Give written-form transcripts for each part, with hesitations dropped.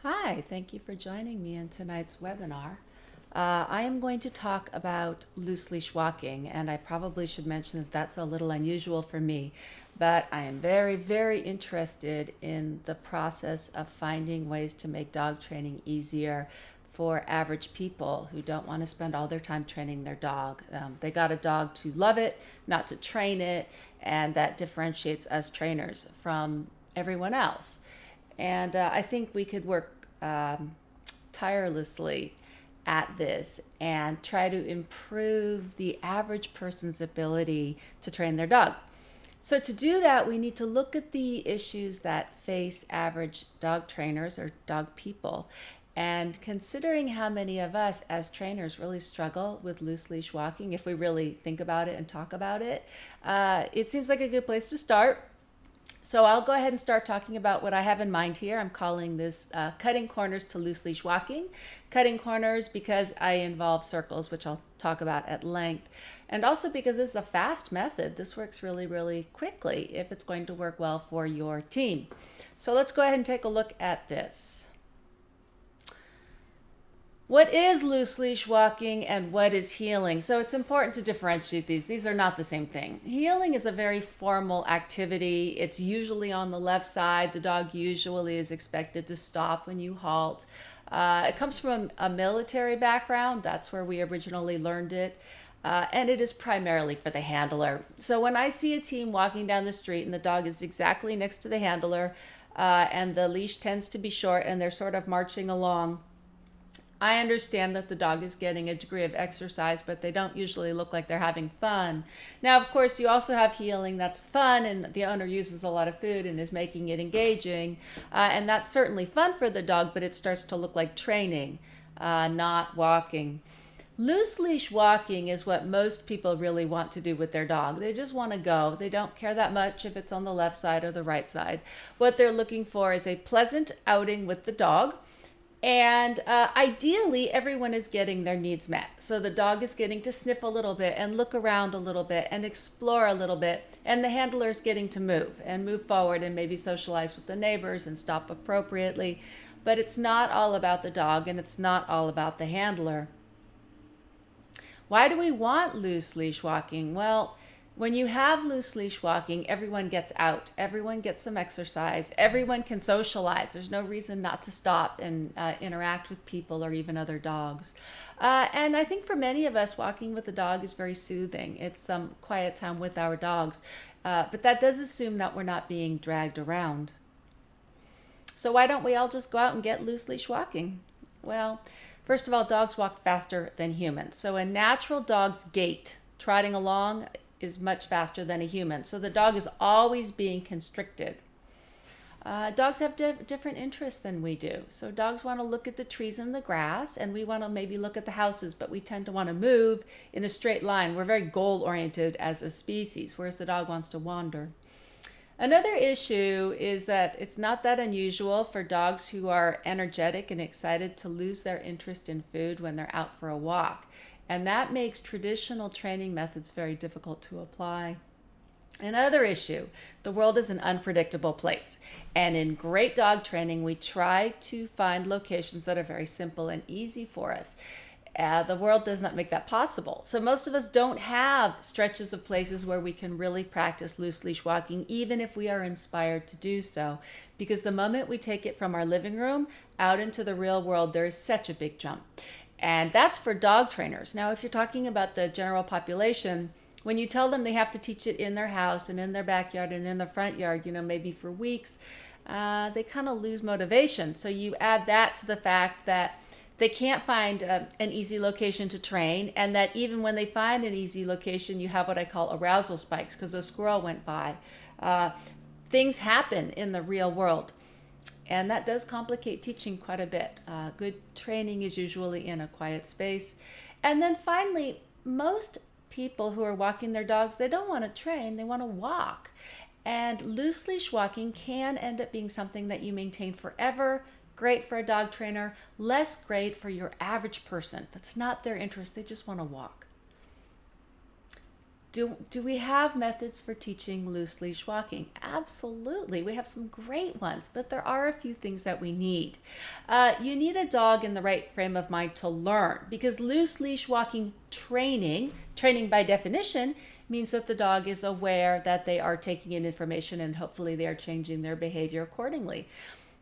Hi, thank you for joining me in tonight's webinar. I am going to talk about loose leash walking, and I probably should mention that that's a little unusual for me, but I am very, very interested in the process of finding ways to make dog training easier for average people who don't want to spend all their time training their dog. They got a dog to love it, not to train it, and that differentiates us trainers from everyone else. And I think we could work tirelessly at this and try to improve the average person's ability to train their dog. So, to do that, we need to look at the issues that face average dog trainers or dog people. And considering how many of us as trainers really struggle with loose leash walking, if we really think about it and talk about it, it seems like a good place to start. So I'll go ahead and start talking about what I have in mind here. I'm calling this cutting corners to loose leash walking. Cutting corners because I involve circles, which I'll talk about at length. And also because this is a fast method. This works really, really quickly if it's going to work well for your team. So let's go ahead and take a look at this. What is loose leash walking and what is heeling? So it's important to differentiate these. These are not the same thing. Heeling is a very formal activity. It's usually on the left side. The dog usually is expected to stop when you halt. It comes from a military background. That's where we originally learned it. And it is primarily for the handler. So when I see a team walking down the street and the dog is exactly next to the handler and the leash tends to be short and they're sort of marching along, I understand that the dog is getting a degree of exercise, but they don't usually look like they're having fun. Now, of course, you also have heeling that's fun, and the owner uses a lot of food and is making it engaging. And that's certainly fun for the dog, but it starts to look like training, not walking. Loose leash walking is what most people really want to do with their dog. They just want to go. They don't care that much if it's on the left side or the right side. What they're looking for is a pleasant outing with the dog. And ideally, everyone is getting their needs met. So the dog is getting to sniff a little bit and look around a little bit and explore a little bit. And the handler is getting to move forward and maybe socialize with the neighbors and stop appropriately. But it's not all about the dog and it's not all about the handler. Why do we want loose leash walking? Well, when you have loose leash walking, everyone gets out. Everyone gets some exercise. Everyone can socialize. There's no reason not to stop and interact with people or even other dogs. And I think for many of us, walking with a dog is very soothing. It's some quiet time with our dogs. But that does assume that we're not being dragged around. So why don't we all just go out and get loose leash walking? Well, first of all, dogs walk faster than humans. So a natural dog's gait, trotting along, is much faster than a human. So the dog is always being constricted. Dogs have different interests than we do. So dogs want to look at the trees and the grass, and we want to maybe look at the houses, but we tend to want to move in a straight line. We're very goal-oriented as a species, whereas the dog wants to wander. Another issue is that it's not that unusual for dogs who are energetic and excited to lose their interest in food when they're out for a walk. And that makes traditional training methods very difficult to apply. Another issue, the world is an unpredictable place. And in great dog training, we try to find locations that are very simple and easy for us. The world does not make that possible. So most of us don't have stretches of places where we can really practice loose leash walking, even if we are inspired to do so. Because the moment we take it from our living room out into the real world, there is such a big jump. And that's for dog trainers. Now, if you're talking about the general population, when you tell them they have to teach it in their house and in their backyard and in the front yard, maybe for weeks, they kind of lose motivation. So you add that to the fact that they can't find an easy location to train, and that even when they find an easy location, you have what I call arousal spikes because a squirrel went by. Things happen in the real world. And that does complicate teaching quite a bit. Good training is usually in a quiet space. And then finally, most people who are walking their dogs, they don't want to train, they want to walk. And loose leash walking can end up being something that you maintain forever. Great for a dog trainer, less great for your average person. That's not their interest, they just want to walk. Do we have methods for teaching loose leash walking? Absolutely. We have some great ones, but there are a few things that we need. You need a dog in the right frame of mind to learn, because loose leash walking training by definition, means that the dog is aware that they are taking in information and hopefully they are changing their behavior accordingly.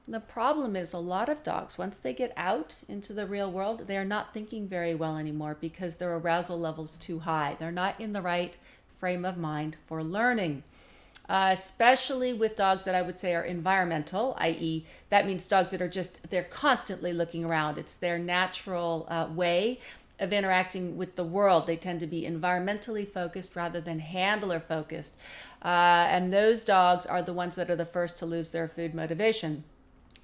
The problem is a lot of dogs, once they get out into the real world, they are not thinking very well anymore because their arousal level's too high. They're not in the right frame of mind for learning, especially with dogs that I would say are environmental, i.e. that means dogs that are they're constantly looking around. It's their natural way of interacting with the world. They tend to be environmentally focused rather than handler focused. And those dogs are the ones that are the first to lose their food motivation.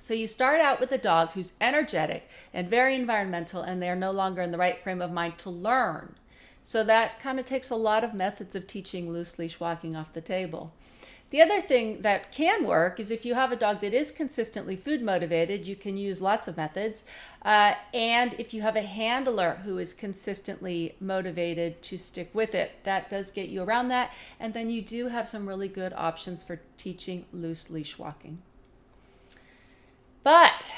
So you start out with a dog who's energetic and very environmental, and they're no longer in the right frame of mind to learn. So that kind of takes a lot of methods of teaching loose leash walking off the table. The other thing that can work is if you have a dog that is consistently food motivated, you can use lots of methods. And if you have a handler who is consistently motivated to stick with it, that does get you around that. And then you do have some really good options for teaching loose leash walking. But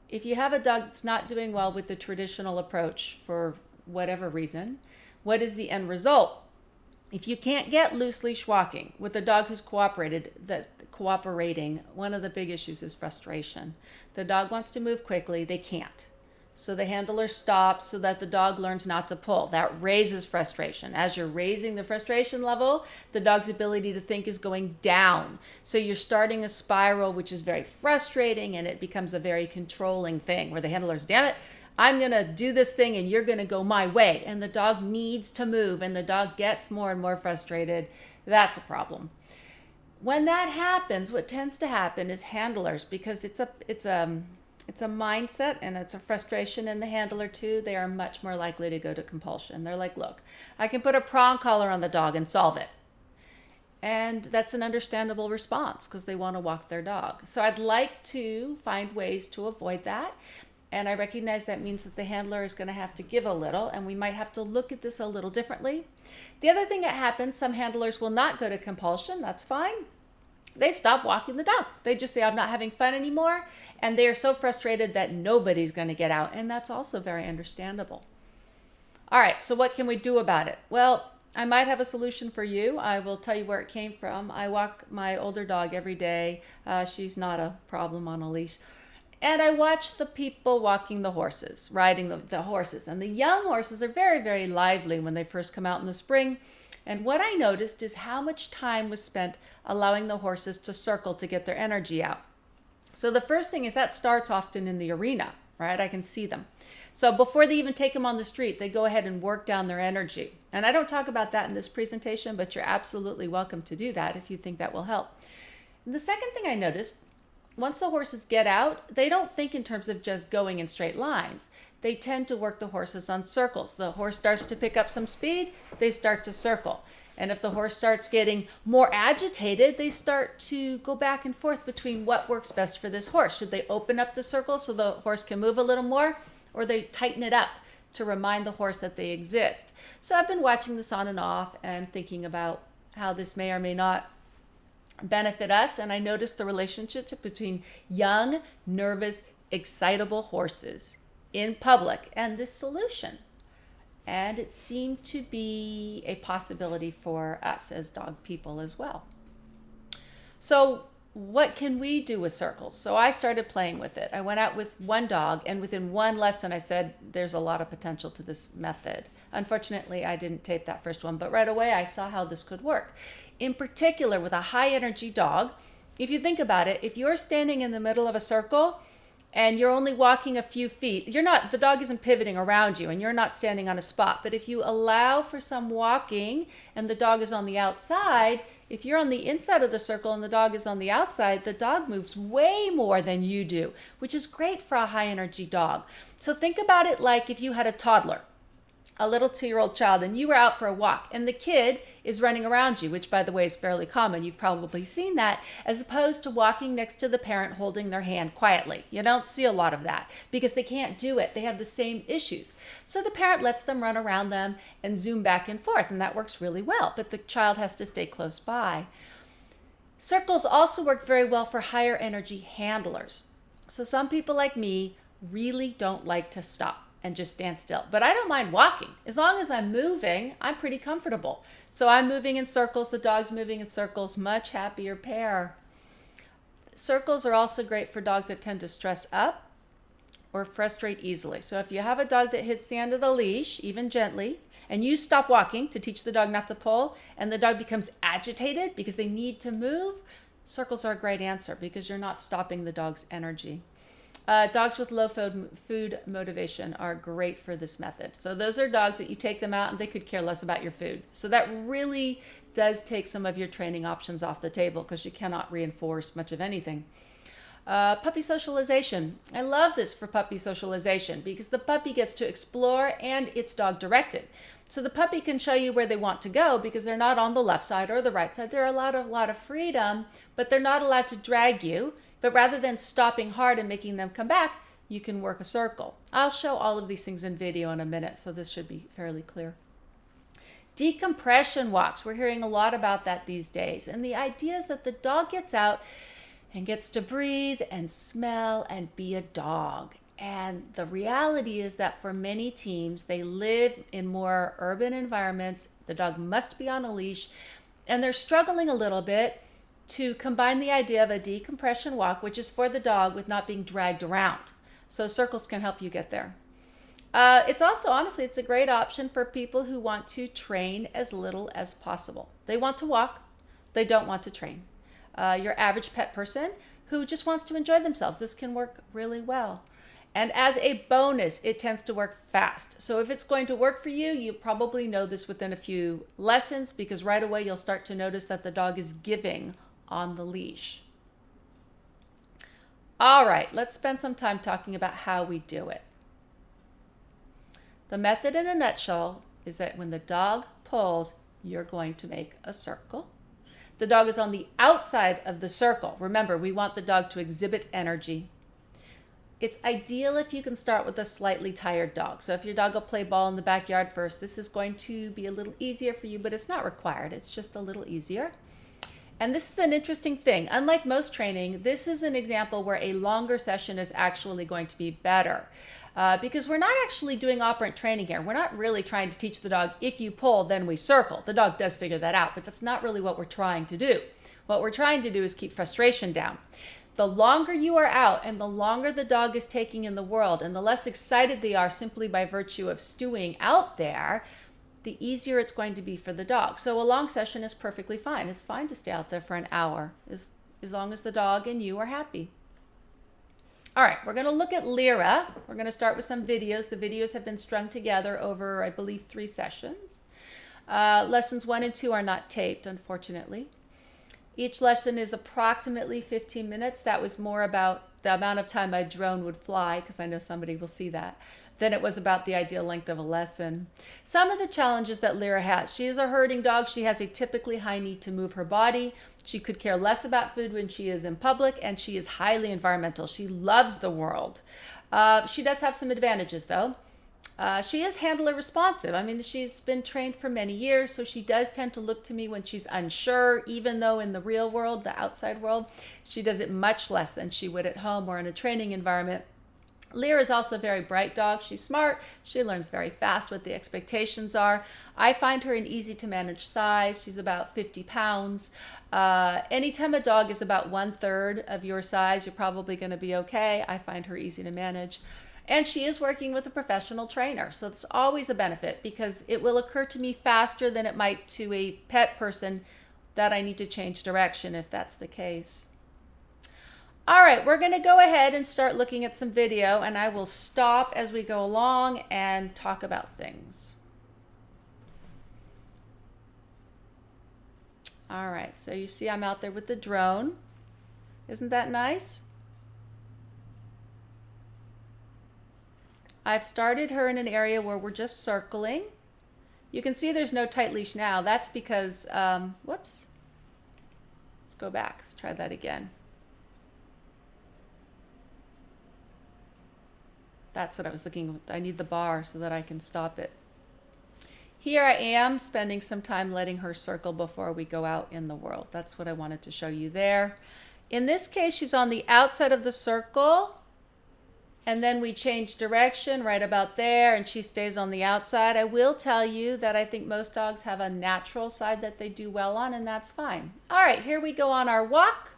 if you have a dog that's not doing well with the traditional approach for whatever reason, what is the end result? If you can't get loose leash walking with a dog who's cooperating, one of the big issues is frustration. The dog wants to move quickly, they can't. So the handler stops so that the dog learns not to pull. That raises frustration. As you're raising the frustration level, the dog's ability to think is going down. So you're starting a spiral, which is very frustrating, and it becomes a very controlling thing where the handler's, damn it, I'm going to do this thing and you're going to go my way. And the dog needs to move and the dog gets more and more frustrated. That's a problem. When that happens, what tends to happen is handlers, because it's a mindset and it's a frustration in the handler too, they are much more likely to go to compulsion. They're like, look, I can put a prong collar on the dog and solve it. And that's an understandable response because they want to walk their dog. So I'd like to find ways to avoid that. And I recognize that means that the handler is going to have to give a little, and we might have to look at this a little differently. The other thing that happens, some handlers will not go to compulsion. That's fine. They stop walking the dog. They just say, I'm not having fun anymore. And they are so frustrated that nobody's going to get out. And that's also very understandable. All right, so what can we do about it? Well, I might have a solution for you. I will tell you where it came from. I walk my older dog every day. She's not a problem on a leash. And I watch the people walking the horses, riding the horses. And the young horses are very, very lively when they first come out in the spring. And what I noticed is how much time was spent allowing the horses to circle to get their energy out. So the first thing is that starts often in the arena, right? I can see them. So before they even take them on the street, they go ahead and work down their energy. And I don't talk about that in this presentation, but you're absolutely welcome to do that if you think that will help. And the second thing I noticed, once the horses get out, they don't think in terms of just going in straight lines. They tend to work the horses on circles. The horse starts to pick up some speed, they start to circle. And if the horse starts getting more agitated, they start to go back and forth between what works best for this horse. Should they open up the circle so the horse can move a little more, or they tighten it up to remind the horse that they exist? So I've been watching this on and off and thinking about how this may or may not benefit us, and I noticed the relationship between young, nervous, excitable horses in public and this solution. And it seemed to be a possibility for us as dog people as well. So what can we do with circles? So I started playing with it. I went out with one dog, and within one lesson I said, there's a lot of potential to this method. Unfortunately, I didn't tape that first one, but right away I saw how this could work. In particular, with a high energy dog, if you think about it, if you're standing in the middle of a circle and you're only walking a few feet, the dog isn't pivoting around you and you're not standing on a spot. But if you allow for some walking and the dog is on the outside, if you're on the inside of the circle and the dog is on the outside, the dog moves way more than you do, which is great for a high energy dog. So think about it like if you had a toddler. a little 2-year-old child, and you were out for a walk and the kid is running around you, which by the way is fairly common, you've probably seen that, as opposed to walking next to the parent holding their hand quietly. You don't see a lot of that because they can't do it. They have the same issues. So the parent lets them run around them and zoom back and forth, and that works really well, but the child has to stay close by. Circles also work very well for higher energy handlers. So some people like me really don't like to stop and just stand still. But I don't mind walking. As long as I'm moving, I'm pretty comfortable. So I'm moving in circles, the dog's moving in circles, much happier pair. Circles are also great for dogs that tend to stress up or frustrate easily. So if you have a dog that hits the end of the leash, even gently, and you stop walking to teach the dog not to pull, and the dog becomes agitated because they need to move, circles are a great answer because you're not stopping the dog's energy. Dogs with low food motivation are great for this method. So those are dogs that you take them out and they could care less about your food. So that really does take some of your training options off the table because you cannot reinforce much of anything. Puppy socialization. I love this for puppy socialization because the puppy gets to explore and it's dog directed. So the puppy can show you where they want to go because they're not on the left side or the right side. They're a lot of freedom, but they're not allowed to drag you. But rather than stopping hard and making them come back, you can work a circle. I'll show all of these things in video in a minute, so this should be fairly clear. Decompression walks. We're hearing a lot about that these days. And the idea is that the dog gets out and gets to breathe and smell and be a dog. And the reality is that for many teams, they live in more urban environments. The dog must be on a leash, and they're struggling a little bit to combine the idea of a decompression walk, which is for the dog, with not being dragged around. So circles can help you get there. It's also, honestly, it's a great option for people who want to train as little as possible. They want to walk, they don't want to train. Your average pet person who just wants to enjoy themselves, this can work really well. And as a bonus, it tends to work fast. So if it's going to work for you, you probably know this within a few lessons because right away you'll start to notice that the dog is giving on the leash. All right, let's spend some time talking about how we do it. The method in a nutshell is that when the dog pulls, you're going to make a circle. The dog is on the outside of the circle. Remember, we want the dog to exhibit energy. It's ideal if you can start with a slightly tired dog. So if your dog will play ball in the backyard first, this is going to be a little easier for you, but it's not required. It's just a little easier. And this is an interesting thing. Unlike most training, this is an example where a longer session is actually going to be better because we're not actually doing operant training here. We're not really trying to teach the dog, if you pull, then we circle. The dog does figure that out, but that's not really what we're trying to do. What we're trying to do is keep frustration down. The longer you are out and the longer the dog is taking in the world and the less excited they are simply by virtue of stewing out there, the easier it's going to be for the dog. So a long session is perfectly fine. It's fine to stay out there for an hour as long as the dog and you are happy. All right, we're going to look at Lyra. We're going to start with some videos. The videos have been strung together over, I believe, 3 sessions. Lessons 1 and 2 are not taped, unfortunately. Each lesson is approximately 15 minutes. That was more about the amount of time my drone would fly, because I know somebody will see that, than it was about the ideal length of a lesson. Some of the challenges that Lyra has. She is a herding dog. She has a typically high need to move her body. She could care less about food when she is in public, and she is highly environmental. She loves the world. She does have some advantages, though. She is handler responsive. I mean, she's been trained for many years, so she does tend to look to me when she's unsure, even though in the real world, the outside world, she does it much less than she would at home or in a training environment. Lyra is also a very bright dog. She's smart. She learns very fast what the expectations are. I find her an easy to manage size. She's about 50 pounds. Anytime a dog is about 1/3 of your size, you're probably going to be okay. I find her easy to manage. And she is working with a professional trainer. So it's always a benefit because it will occur to me faster than it might to a pet person that I need to change direction if that's the case. All right, we're going to go ahead and start looking at some video, and I will stop as we go along and talk about things. All right, so you see I'm out there with the drone. Isn't that nice? I've started her in an area where we're just circling. You can see there's no tight leash now. That's because, whoops. Let's go back. Let's try that again. That's what I was looking at. I need the bar so that I can stop it. Here I am spending some time letting her circle before we go out in the world. That's what I wanted to show you there. In this case, she's on the outside of the circle, and then we change direction right about there, and she stays on the outside. I will tell you that I think most dogs have a natural side that they do well on, and that's fine. All right, here we go on our walk.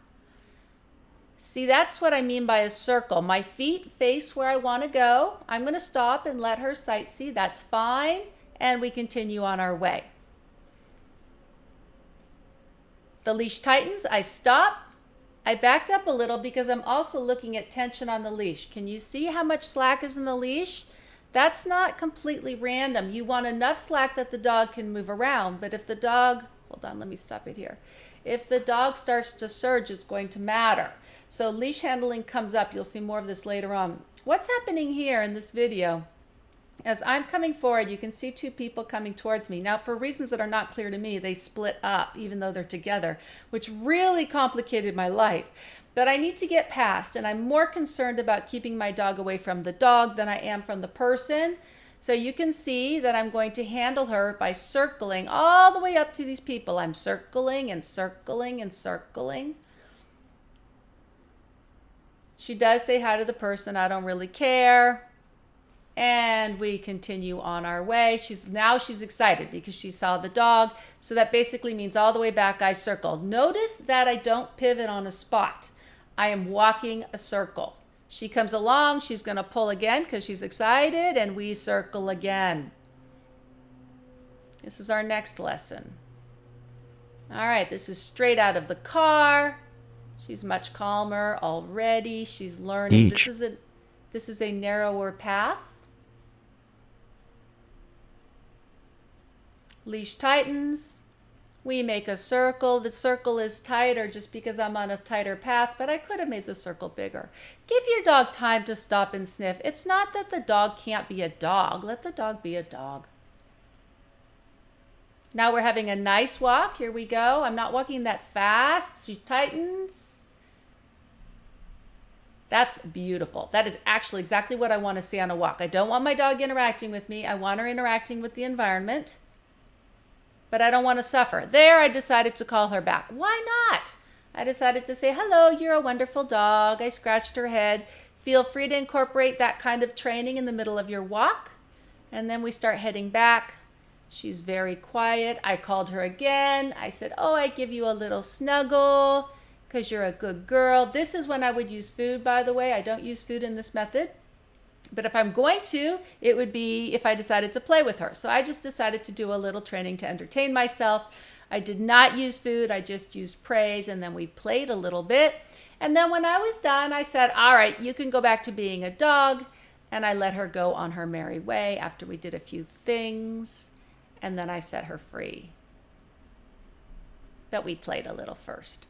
See, that's what I mean by a circle. My feet face where I want to go. I'm going to stop and let her sightsee. That's fine. And we continue on our way. The leash tightens. I stop. I backed up a little because I'm also looking at tension on the leash. Can you see how much slack is in the leash? That's not completely random. You want enough slack that the dog can move around. But if the dog, hold on, let me stop it here. If the dog starts to surge, it's going to matter. So leash handling comes up. You'll see more of this later on. What's happening here in this video? As I'm coming forward, you can see two people coming towards me. Now, for reasons that are not clear to me, they split up, even though they're together, which really complicated my life. But I need to get past, and I'm more concerned about keeping my dog away from the dog than I am from the person. So you can see that I'm going to handle her by circling all the way up to these people. I'm circling and circling and circling. She does say hi to the person. I don't really care. And we continue on our way. She's excited because she saw the dog. So that basically means all the way back I circled. Notice that I don't pivot on a spot. I am walking a circle. She comes along, she's going to pull again because she's excited, and we circle again. This is our next lesson. All right, this is straight out of the car. She's much calmer already. She's learning. This is a narrower path. Leash tightens. We make a circle. The circle is tighter just because I'm on a tighter path, but I could have made the circle bigger. Give your dog time to stop and sniff. It's not that the dog can't be a dog. Let the dog be a dog. Now we're having a nice walk. Here we go. I'm not walking that fast. She tightens. That's beautiful. That is actually exactly what I want to see on a walk. I don't want my dog interacting with me. I want her interacting with the environment. But I don't want to suffer. There, I decided to call her back. Why not? I decided to say, hello, you're a wonderful dog. I scratched her head. Feel free to incorporate that kind of training in the middle of your walk. And then we start heading back. She's very quiet. I called her again. I said, oh, I give you a little snuggle because you're a good girl. This is when I would use food, by the way. I don't use food in this method. But if I'm going to, it would be if I decided to play with her. So I just decided to do a little training to entertain myself. I did not use food. I just used praise, and then we played a little bit. And then when I was done, I said, all right, you can go back to being a dog. And I let her go on her merry way after we did a few things. And then I set her free. But we played a little first.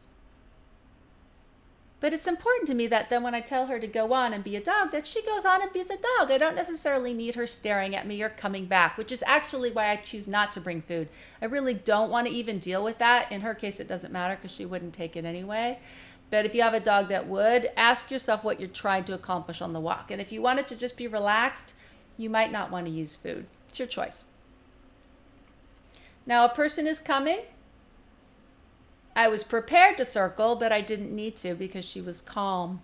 But it's important to me that then when I tell her to go on and be a dog, that she goes on and be a dog. I don't necessarily need her staring at me or coming back, which is actually why I choose not to bring food. I really don't want to even deal with that. In her case, it doesn't matter because she wouldn't take it anyway. But if you have a dog that would, ask yourself what you're trying to accomplish on the walk. And if you want it to just be relaxed, you might not want to use food. It's your choice. Now a person is coming. I was prepared to circle, but I didn't need to because she was calm.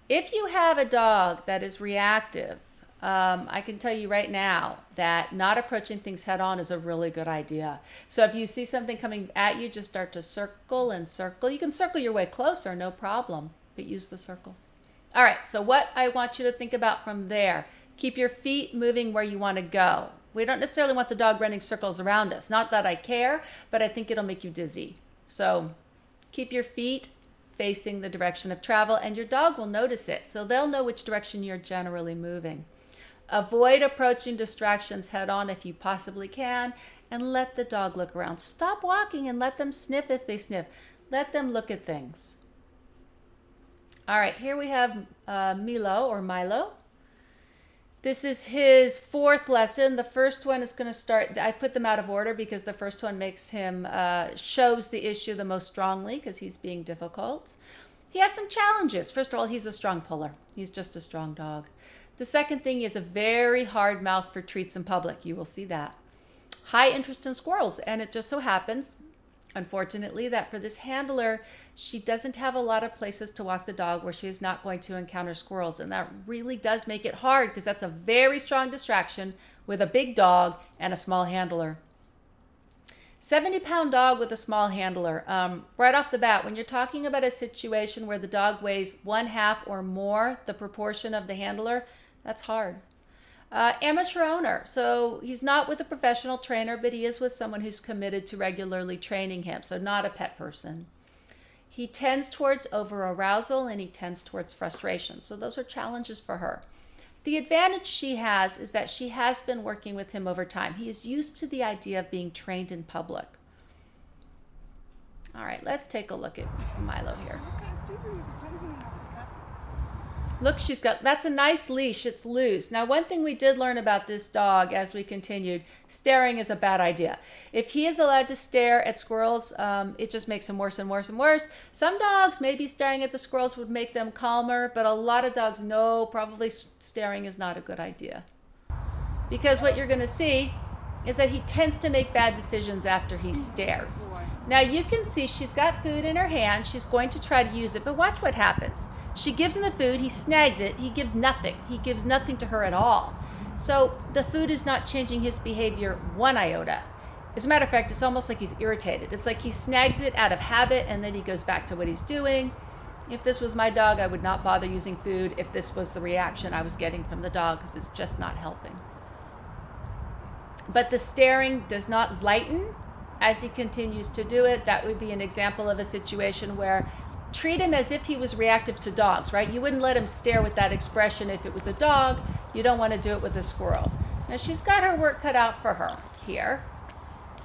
If you have a dog that is reactive, I can tell you right now that not approaching things head on is a really good idea. So if you see something coming at you, just start to circle and circle. You can circle your way closer, no problem, but use the circles. All right, so what I want you to think about from there, keep your feet moving where you want to go. We don't necessarily want the dog running circles around us. Not that I care, but I think it'll make you dizzy. So keep your feet facing the direction of travel, and your dog will notice it. So they'll know which direction you're generally moving. Avoid approaching distractions head on if you possibly can, and let the dog look around. Stop walking and let them sniff if they sniff. Let them look at things. All right, here we have Milo or Milo. This is his fourth lesson. The first one is going to start, I put them out of order because the first one makes him, shows the issue the most strongly because he's being difficult. He has some challenges. First of all, he's a strong puller. He's just a strong dog. The second thing, he has a very hard mouth for treats in public. You will see that. High interest in squirrels. And it just so happens, unfortunately, that for this handler, she doesn't have a lot of places to walk the dog where she is not going to encounter squirrels. And that really does make it hard because that's a very strong distraction with a big dog and a small handler. 70-pound dog with a small handler. Right off the bat, when you're talking about a situation where the dog weighs 1/2 or more the proportion of the handler, that's hard. Amateur owner. So he's not with a professional trainer, but he is with someone who's committed to regularly training him. So not a pet person. He tends towards over-arousal and he tends towards frustration. So those are challenges for her. The advantage she has is that she has been working with him over time. He is used to the idea of being trained in public. All right, let's take a look at Milo here. Look, she's got, that's a nice leash. It's loose. Now, one thing we did learn about this dog as we continued, staring is a bad idea. If he is allowed to stare at squirrels, it just makes him worse and worse and worse. Some dogs, maybe staring at the squirrels would make them calmer, but a lot of dogs, no, probably staring is not a good idea. Because what you're going to see is that he tends to make bad decisions after he stares. Now, you can see she's got food in her hand. She's going to try to use it, but watch what happens. She gives him the food, he snags it, he gives nothing. He gives nothing to her at all. So the food is not changing his behavior one iota. As a matter of fact, it's almost like he's irritated. It's like he snags it out of habit and then he goes back to what he's doing. If this was my dog, I would not bother using food if this was the reaction I was getting from the dog because it's just not helping. But the staring does not lighten as he continues to do it. That would be an example of a situation where treat him as if he was reactive to dogs, right? You wouldn't let him stare with that expression if it was a dog. You don't want to do it with a squirrel. Now, she's got her work cut out for her here.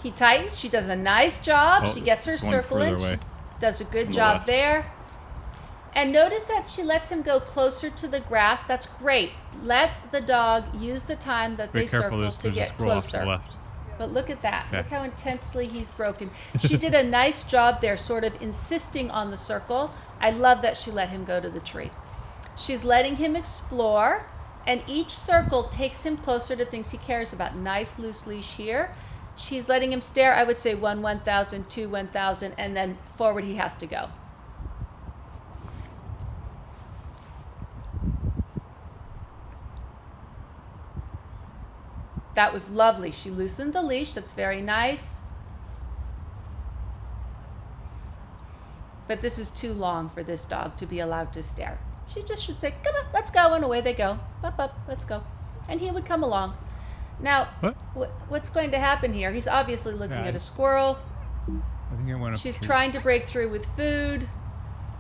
He tightens. She does a nice job. Oh, she gets her circle in. She does a good job left. there. And notice that she lets him go closer to the grass. That's great. Let the dog use the time that they circle to get closer. But look at that. Okay. Look how intensely he's broken. She did a nice job there, sort of insisting on the circle. I love that she let him go to the tree. She's letting him explore, and each circle takes him closer to things he cares about. Nice loose leash here. She's letting him stare. I would say 1, 1,000, 2, 1,000, and then forward he has to go. That was lovely. She loosened the leash. That's very nice. But this is too long for this dog to be allowed to stare. She just should say, come on, let's go. And away they go. Up, up, let's go. And he would come along. Now, what's going to happen here? He's obviously looking at a squirrel. I think it went up. She's trying to break through with food.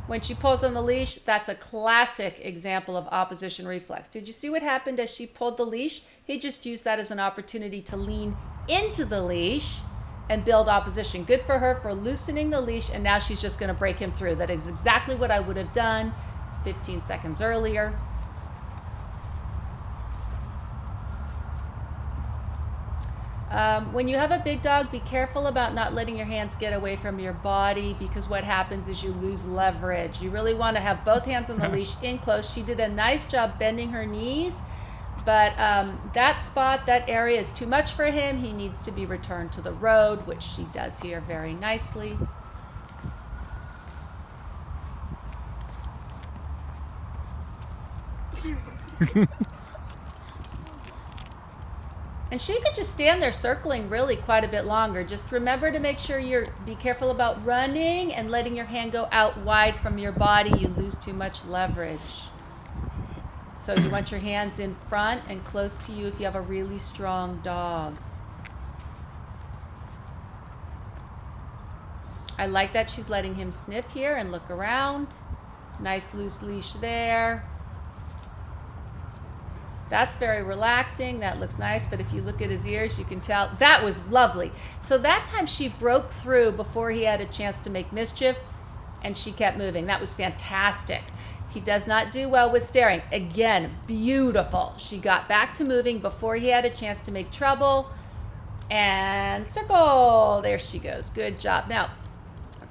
When she pulls on the leash, that's a classic example of opposition reflex. Did you see what happened as she pulled the leash? He just used that as an opportunity to lean into the leash and build opposition. Good for her for loosening the leash, and now she's just going to break him through. That is exactly what I would have done 15 seconds earlier. When you have a big dog, be careful about not letting your hands get away from your body, because what happens is you lose leverage. You really want to have both hands on the leash in close. She did a nice job bending her knees, but that spot, that area is too much for him. He needs to be returned to the road, which she does here very nicely. And she could just stand there circling really quite a bit longer. Just remember to make sure be careful about running and letting your hand go out wide from your body. You lose too much leverage. So you want your hands in front and close to you if you have a really strong dog. I like that she's letting him sniff here and look around. Nice loose leash there. That's very relaxing. That looks nice. But if you look at his ears, you can tell that was lovely. So that time she broke through before he had a chance to make mischief, and she kept moving. That was fantastic. He does not do well with staring. Again, beautiful. She got back to moving before he had a chance to make trouble. And circle. There she goes. Good job. Now,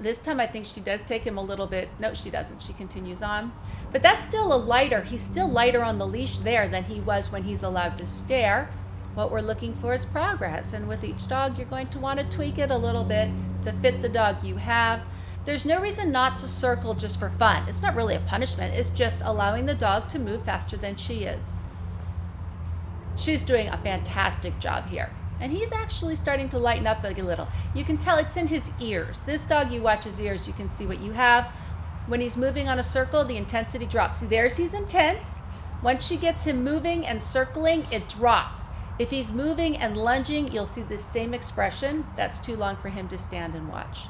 this time I think she does take him a little bit. No, she doesn't. She continues on. But that's still a lighter. He's still lighter on the leash there than he was when he's allowed to stare. What we're looking for is progress. And with each dog, you're going to want to tweak it a little bit to fit the dog you have. There's no reason not to circle just for fun. It's not really a punishment. It's just allowing the dog to move faster than she is. She's doing a fantastic job here. And he's actually starting to lighten up a little. You can tell it's in his ears. This dog, you watch his ears, you can see what you have. When he's moving on a circle, the intensity drops. See, there's he's intense. Once she gets him moving and circling, it drops. If he's moving and lunging, you'll see this same expression. That's too long for him to stand and watch.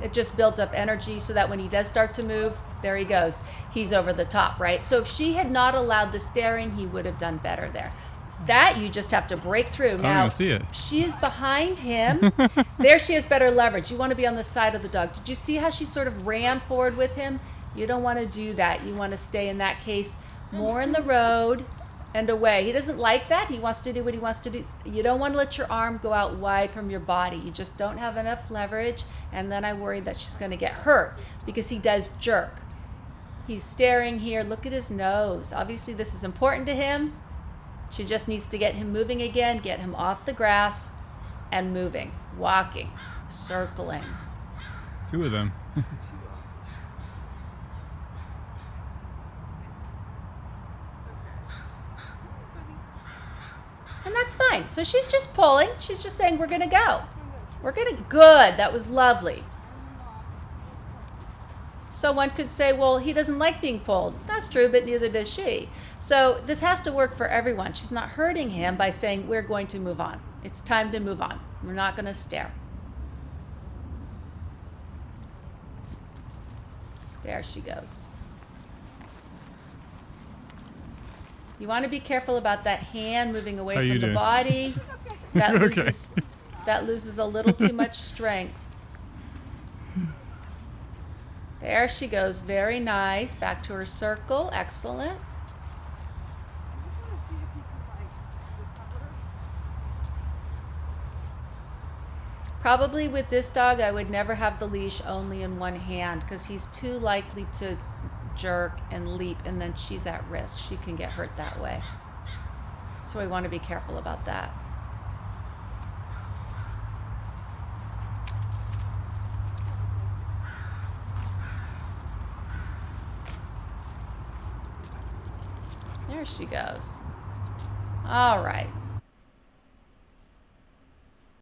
It just builds up energy so that when he does start to move, there he goes. He's over the top, right? So if she had not allowed the staring, he would have done better there. That you just have to break through. Now, see it. She's behind him. There she has better leverage. You want to be on the side of the dog. Did you see how she sort of ran forward with him? You don't want to do that. You want to stay in that case more in the road and away. He doesn't like that. He wants to do what he wants to do. You don't want to let your arm go out wide from your body. You just don't have enough leverage. And then I worry that she's going to get hurt because he does jerk. He's staring here. Look at his nose. Obviously, this is important to him. She just needs to get him moving again, get him off the grass and moving, walking, circling. 2 of them. And that's fine. So she's just pulling. She's just saying, we're going to go. We're going to, good. That was lovely. So one could say, well, he doesn't like being pulled. That's true, but neither does she. So this has to work for everyone. She's not hurting him by saying, we're going to move on. It's time to move on. We're not going to stare. There she goes. You want to be careful about that hand moving away from the body. That loses a little too much strength. There she goes. Very nice. Back to her circle. Excellent. Probably with this dog, I would never have the leash only in one hand because he's too likely to jerk and leap, and then she's at risk. She can get hurt that way. So we want to be careful about that. There she goes. All right.